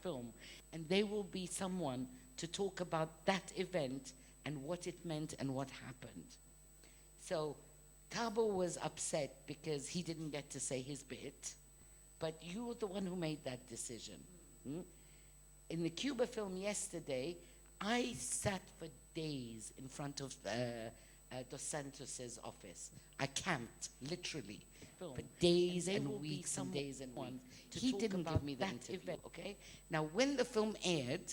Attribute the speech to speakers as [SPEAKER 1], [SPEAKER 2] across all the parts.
[SPEAKER 1] film, and they will be someone to talk about that event and what it meant and what happened. So Thabo was upset because he didn't get to say his bit, but you were the one who made that decision. In the Cuba film yesterday, I sat for days in front of Dos Santos's office. I camped, literally, for days and weeks and days and weeks. He didn't give me that event, okay? Now, when the film aired,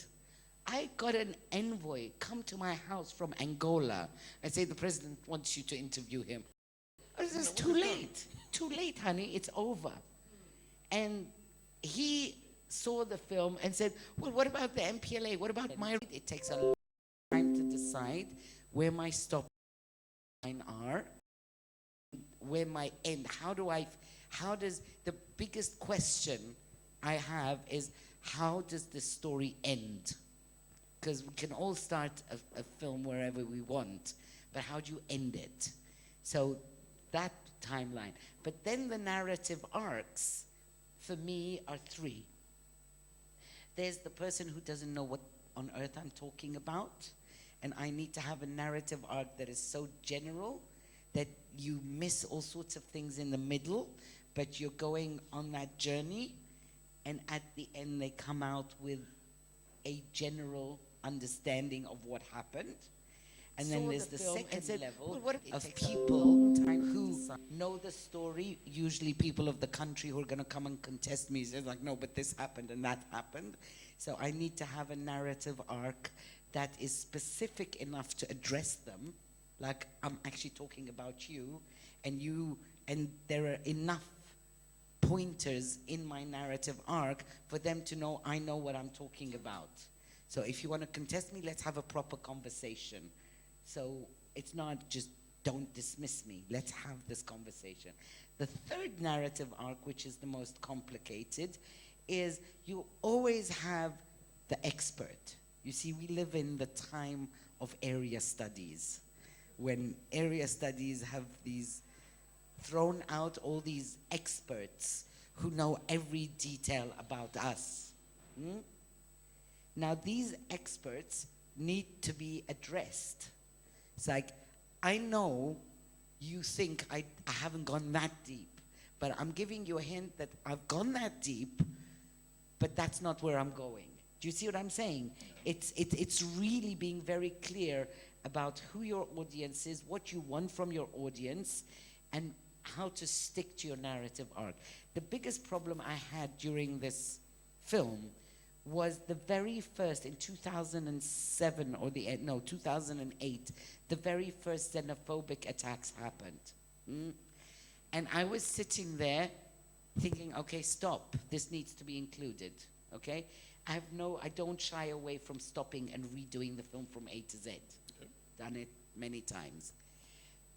[SPEAKER 1] I got an envoy come to my house from Angola and say, the president wants you to interview him. I said, it's too late. Too late, honey. It's over. And he saw the film and said, well, what about the MPLA? What about my... It takes a long time to decide where my stop line are, where my end. How does... The biggest question I have is, how does the story end? Because we can all start a film wherever we want, but how do you end it? So that timeline. But then the narrative arcs, for me, are three. There's the person who doesn't know what on earth I'm talking about, and I need to have a narrative arc that is so general that you miss all sorts of things in the middle, but you're going on that journey, and at the end they come out with a general understanding of what happened. And then there's the second level of people who know the story, usually people of the country who are going to come and contest me. They're like, no, but this happened and that happened. So I need to have a narrative arc that is specific enough to address them. Like, I'm actually talking about you, and there are enough pointers in my narrative arc for them to know I know what I'm talking about. So if you want to contest me, let's have a proper conversation. So it's not just, don't dismiss me. Let's have this conversation. The third narrative arc, which is the most complicated, is you always have the expert. You see, we live in the time of area studies, when area studies have thrown out all these experts who know every detail about us. Now, these experts need to be addressed. It's like, I know you think I haven't gone that deep, but I'm giving you a hint that I've gone that deep, but that's not where I'm going. Do you see what I'm saying? It's really being very clear about who your audience is, what you want from your audience, and how to stick to your narrative arc. The biggest problem I had during this film was the very first, in 2007, or 2008, the very first xenophobic attacks happened. And I was sitting there thinking, okay, stop, this needs to be included, okay? I don't shy away from stopping and redoing the film from A to Z. Okay. Done it many times.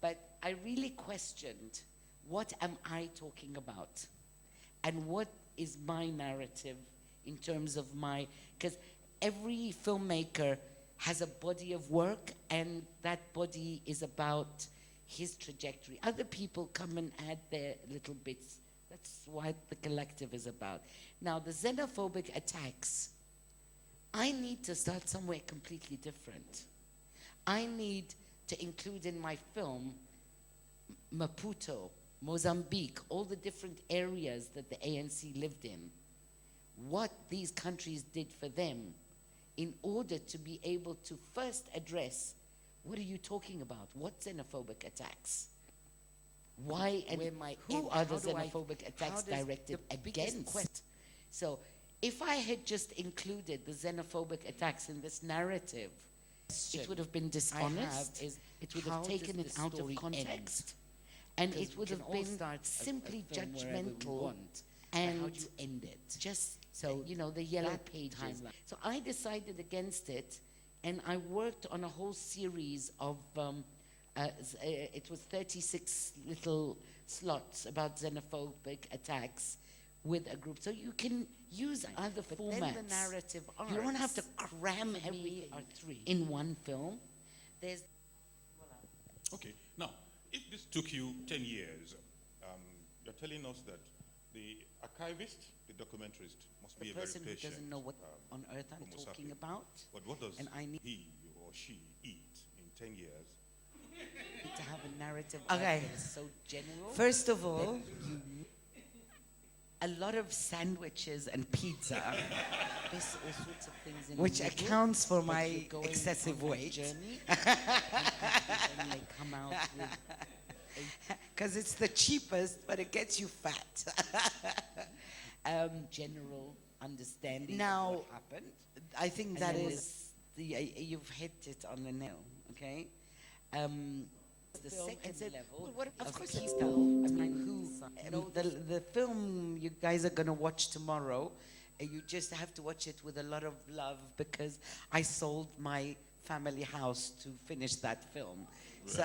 [SPEAKER 1] But I really questioned, what am I talking about? And what is my narrative in terms of because every filmmaker has a body of work, and that body is about his trajectory. Other people come and add their little bits. That's what the collective is about. Now, the xenophobic attacks, I need to start somewhere completely different. I need to include in my film Maputo, Mozambique, all the different areas that the ANC lived in, what these countries did for them in order to be able to first address, what are you talking about? What xenophobic attacks? Why and who are the xenophobic attacks directed against? So if I had just included the xenophobic attacks in this narrative, it would have been dishonest, it would have taken it out of context, and it would have been simply judgmental. And how do you end it? Just so, the yellow pages. Timeline. So I decided against it, and I worked on a whole series of, it was 36 little slots about xenophobic attacks with a group. So you can use other formats. Then the narrative arcs, you don't have to cram everything in one film.
[SPEAKER 2] Okay, now, if this took you 10 years, you're telling us that The archivist, the documentarist must be
[SPEAKER 1] The
[SPEAKER 2] a very
[SPEAKER 1] person who
[SPEAKER 2] patient
[SPEAKER 1] doesn't know what on earth I'm
[SPEAKER 2] Homo
[SPEAKER 1] talking
[SPEAKER 2] sapien.
[SPEAKER 1] about.
[SPEAKER 2] But what does
[SPEAKER 1] And I need
[SPEAKER 2] he or she eat in 10 years?
[SPEAKER 1] to have a narrative
[SPEAKER 3] Okay.
[SPEAKER 1] that is so general.
[SPEAKER 3] First of all,
[SPEAKER 1] A lot of sandwiches and pizza. There's all sorts of things in
[SPEAKER 3] which
[SPEAKER 1] the middle,
[SPEAKER 3] accounts for
[SPEAKER 1] but
[SPEAKER 3] my
[SPEAKER 1] you're going
[SPEAKER 3] excessive
[SPEAKER 1] on that
[SPEAKER 3] weight.
[SPEAKER 1] journey, and then they come out with
[SPEAKER 3] Because it's the cheapest, but it gets you fat.
[SPEAKER 1] general understanding
[SPEAKER 3] Now,
[SPEAKER 1] of what happened.
[SPEAKER 3] I think
[SPEAKER 1] And
[SPEAKER 3] that
[SPEAKER 1] then
[SPEAKER 3] is you've hit it on the nail. Okay.
[SPEAKER 1] The
[SPEAKER 3] Film
[SPEAKER 1] second
[SPEAKER 3] and said,
[SPEAKER 1] level,
[SPEAKER 3] "Well, what
[SPEAKER 1] of
[SPEAKER 3] of course
[SPEAKER 1] people, I mean, who know
[SPEAKER 3] the film you guys are gonna watch tomorrow, you just have to watch it with a lot of love because I sold my family house to finish that film. So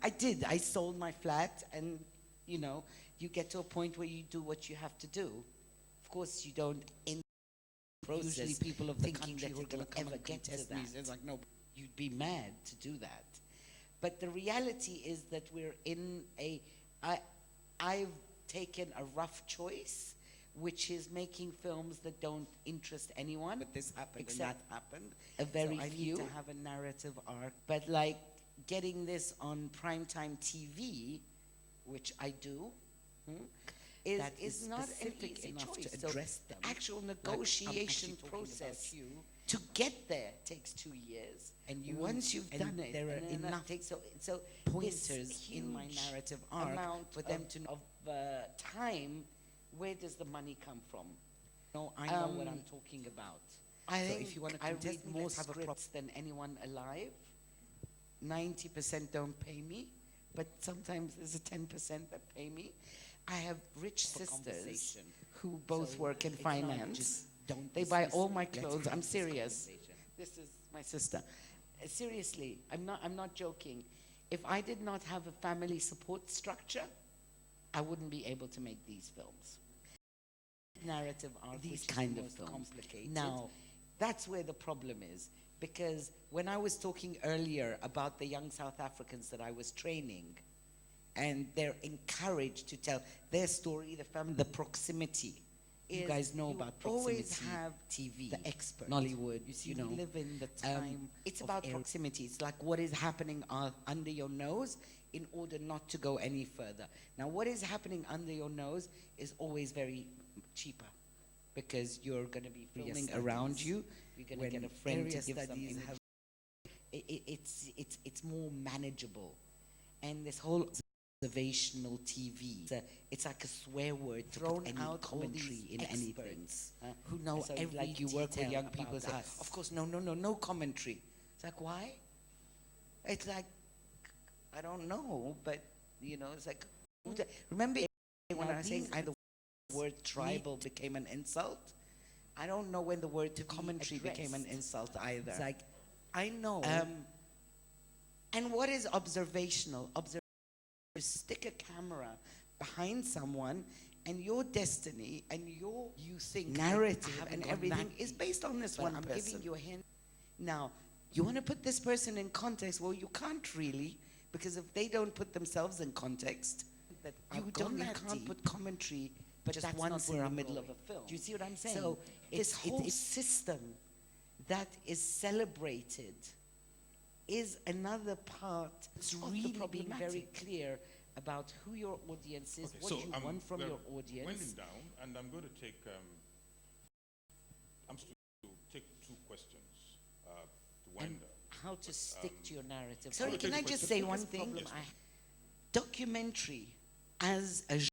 [SPEAKER 3] I did. I sold my flat, and you know, you get to a point where you do what you have to do. Of course, you don't end the process.
[SPEAKER 1] usually people of the
[SPEAKER 3] thinking
[SPEAKER 1] country
[SPEAKER 3] that
[SPEAKER 1] who are
[SPEAKER 3] it will
[SPEAKER 1] going to come
[SPEAKER 3] ever
[SPEAKER 1] and
[SPEAKER 3] get to
[SPEAKER 1] contest me.
[SPEAKER 3] that.
[SPEAKER 1] It's like, no, you'd be mad to do that. But the reality is that we're in I've taken a rough choice, which is making films that don't interest anyone.
[SPEAKER 3] But this happened and
[SPEAKER 1] Except
[SPEAKER 3] that happened.
[SPEAKER 1] a very
[SPEAKER 3] so I
[SPEAKER 1] few.
[SPEAKER 3] need to have a narrative arc.
[SPEAKER 1] But like getting this on primetime TV, which I do,
[SPEAKER 3] That
[SPEAKER 1] is
[SPEAKER 3] is
[SPEAKER 1] not an
[SPEAKER 3] specific
[SPEAKER 1] easy
[SPEAKER 3] enough
[SPEAKER 1] choice.
[SPEAKER 3] to
[SPEAKER 1] So
[SPEAKER 3] address
[SPEAKER 1] the
[SPEAKER 3] them.
[SPEAKER 1] actual
[SPEAKER 3] I'm
[SPEAKER 1] negotiation
[SPEAKER 3] actually talking about
[SPEAKER 1] process
[SPEAKER 3] you.
[SPEAKER 1] to get there takes 2 years.
[SPEAKER 3] And you-
[SPEAKER 1] once you've
[SPEAKER 3] and
[SPEAKER 1] done it,
[SPEAKER 3] there are
[SPEAKER 1] and then that
[SPEAKER 3] enough
[SPEAKER 1] takes so
[SPEAKER 3] pointers
[SPEAKER 1] this
[SPEAKER 3] in my
[SPEAKER 1] huge
[SPEAKER 3] narrative arc
[SPEAKER 1] amount
[SPEAKER 3] for them
[SPEAKER 1] of,
[SPEAKER 3] to know.
[SPEAKER 1] time. Where does the money come from? No, I know what I'm talking about.
[SPEAKER 3] I
[SPEAKER 1] So
[SPEAKER 3] think
[SPEAKER 1] if you want to
[SPEAKER 3] I
[SPEAKER 1] contest
[SPEAKER 3] read
[SPEAKER 1] me,
[SPEAKER 3] more
[SPEAKER 1] let's have a
[SPEAKER 3] scripts
[SPEAKER 1] than anyone alive. 90% don't pay me, but sometimes there's a 10% that pay me. I have rich
[SPEAKER 3] for
[SPEAKER 1] sisters
[SPEAKER 3] conversation.
[SPEAKER 1] who both
[SPEAKER 3] So
[SPEAKER 1] work in
[SPEAKER 3] it's not
[SPEAKER 1] finance.
[SPEAKER 3] just don't
[SPEAKER 1] They buy
[SPEAKER 3] dismiss
[SPEAKER 1] all
[SPEAKER 3] me.
[SPEAKER 1] my
[SPEAKER 3] Let's
[SPEAKER 1] clothes.
[SPEAKER 3] have
[SPEAKER 1] I'm
[SPEAKER 3] this
[SPEAKER 1] serious.
[SPEAKER 3] conversation.
[SPEAKER 1] This is my sister. Seriously, I'm not joking. If I did not have a family support structure, I wouldn't be able to make these films. Narrative arc,
[SPEAKER 3] These
[SPEAKER 1] which is
[SPEAKER 3] kind
[SPEAKER 1] the
[SPEAKER 3] of
[SPEAKER 1] most
[SPEAKER 3] films.
[SPEAKER 1] complicated. Now, that's where the problem is, because when I was talking earlier about the young South Africans that I was training, and they're encouraged to tell their story, the family, the proximity. You
[SPEAKER 3] Is
[SPEAKER 1] guys know
[SPEAKER 3] you
[SPEAKER 1] about
[SPEAKER 3] always
[SPEAKER 1] proximity
[SPEAKER 3] have
[SPEAKER 1] TV,
[SPEAKER 3] the expert.
[SPEAKER 1] Nollywood.
[SPEAKER 3] You see,
[SPEAKER 1] you know,
[SPEAKER 3] we live in the time.
[SPEAKER 1] it's
[SPEAKER 3] of
[SPEAKER 1] about
[SPEAKER 3] air-
[SPEAKER 1] proximity. It's like what is happening under your nose in order not to go any further. Now, what is happening under your nose is always very cheaper because you're going to be
[SPEAKER 3] Area
[SPEAKER 1] filming around
[SPEAKER 3] studies.
[SPEAKER 1] you. You're going to
[SPEAKER 3] When
[SPEAKER 1] get a friend to
[SPEAKER 3] area
[SPEAKER 1] give some
[SPEAKER 3] studies
[SPEAKER 1] image.
[SPEAKER 3] have
[SPEAKER 1] It's more manageable, and this whole observational TV. It's like a swear word to
[SPEAKER 3] thrown
[SPEAKER 1] put any
[SPEAKER 3] out all
[SPEAKER 1] commentary
[SPEAKER 3] these
[SPEAKER 1] in anything.
[SPEAKER 3] experts
[SPEAKER 1] Huh?
[SPEAKER 3] who know
[SPEAKER 1] So
[SPEAKER 3] every
[SPEAKER 1] like you work with
[SPEAKER 3] detail
[SPEAKER 1] young people,
[SPEAKER 3] about
[SPEAKER 1] say,
[SPEAKER 3] us.
[SPEAKER 1] of course, no commentary. It's like, why? It's like, I don't know, but you know, it's like, remember when
[SPEAKER 3] Now
[SPEAKER 1] I was saying
[SPEAKER 3] these
[SPEAKER 1] the word tribal became an insult? I don't know when the word commentary became an
[SPEAKER 3] addressed.
[SPEAKER 1] insult either.
[SPEAKER 3] It's like, I know.
[SPEAKER 1] And what is observational? You stick a camera behind someone, and your destiny and your
[SPEAKER 3] you think
[SPEAKER 1] narrative
[SPEAKER 3] I haven't
[SPEAKER 1] and
[SPEAKER 3] gone
[SPEAKER 1] everything
[SPEAKER 3] that
[SPEAKER 1] is
[SPEAKER 3] deep,
[SPEAKER 1] based on this
[SPEAKER 3] but
[SPEAKER 1] one
[SPEAKER 3] I'm
[SPEAKER 1] person.
[SPEAKER 3] giving you a hint.
[SPEAKER 1] Now, you want to put this person in context? Well, you can't really, because if they don't put themselves in context,
[SPEAKER 3] that
[SPEAKER 1] you
[SPEAKER 3] I've gone
[SPEAKER 1] can't
[SPEAKER 3] that deep,
[SPEAKER 1] put commentary
[SPEAKER 3] but
[SPEAKER 1] just
[SPEAKER 3] that's
[SPEAKER 1] once
[SPEAKER 3] not
[SPEAKER 1] in
[SPEAKER 3] where
[SPEAKER 1] the
[SPEAKER 3] I'm
[SPEAKER 1] middle
[SPEAKER 3] going.
[SPEAKER 1] of a film.
[SPEAKER 3] Do you see what I'm saying?
[SPEAKER 1] So this
[SPEAKER 3] It's-
[SPEAKER 1] whole
[SPEAKER 3] it's-
[SPEAKER 1] system that is celebrated is another part
[SPEAKER 3] It's
[SPEAKER 1] of
[SPEAKER 3] really
[SPEAKER 1] the problem. Being very
[SPEAKER 3] problematic.
[SPEAKER 1] clear about who your audience is,
[SPEAKER 2] Okay,
[SPEAKER 1] what
[SPEAKER 2] so
[SPEAKER 1] you want from
[SPEAKER 2] we're
[SPEAKER 1] your audience.
[SPEAKER 2] winding down, and I'm going to take take 2 questions to wind
[SPEAKER 1] And
[SPEAKER 2] up.
[SPEAKER 1] how to stick to your narrative.
[SPEAKER 3] Sorry,
[SPEAKER 2] I'll
[SPEAKER 3] can
[SPEAKER 2] take
[SPEAKER 3] I
[SPEAKER 2] the
[SPEAKER 3] just
[SPEAKER 2] question.
[SPEAKER 3] say one
[SPEAKER 1] Biggest
[SPEAKER 3] thing?
[SPEAKER 1] problem
[SPEAKER 2] Yes,
[SPEAKER 1] documentary as a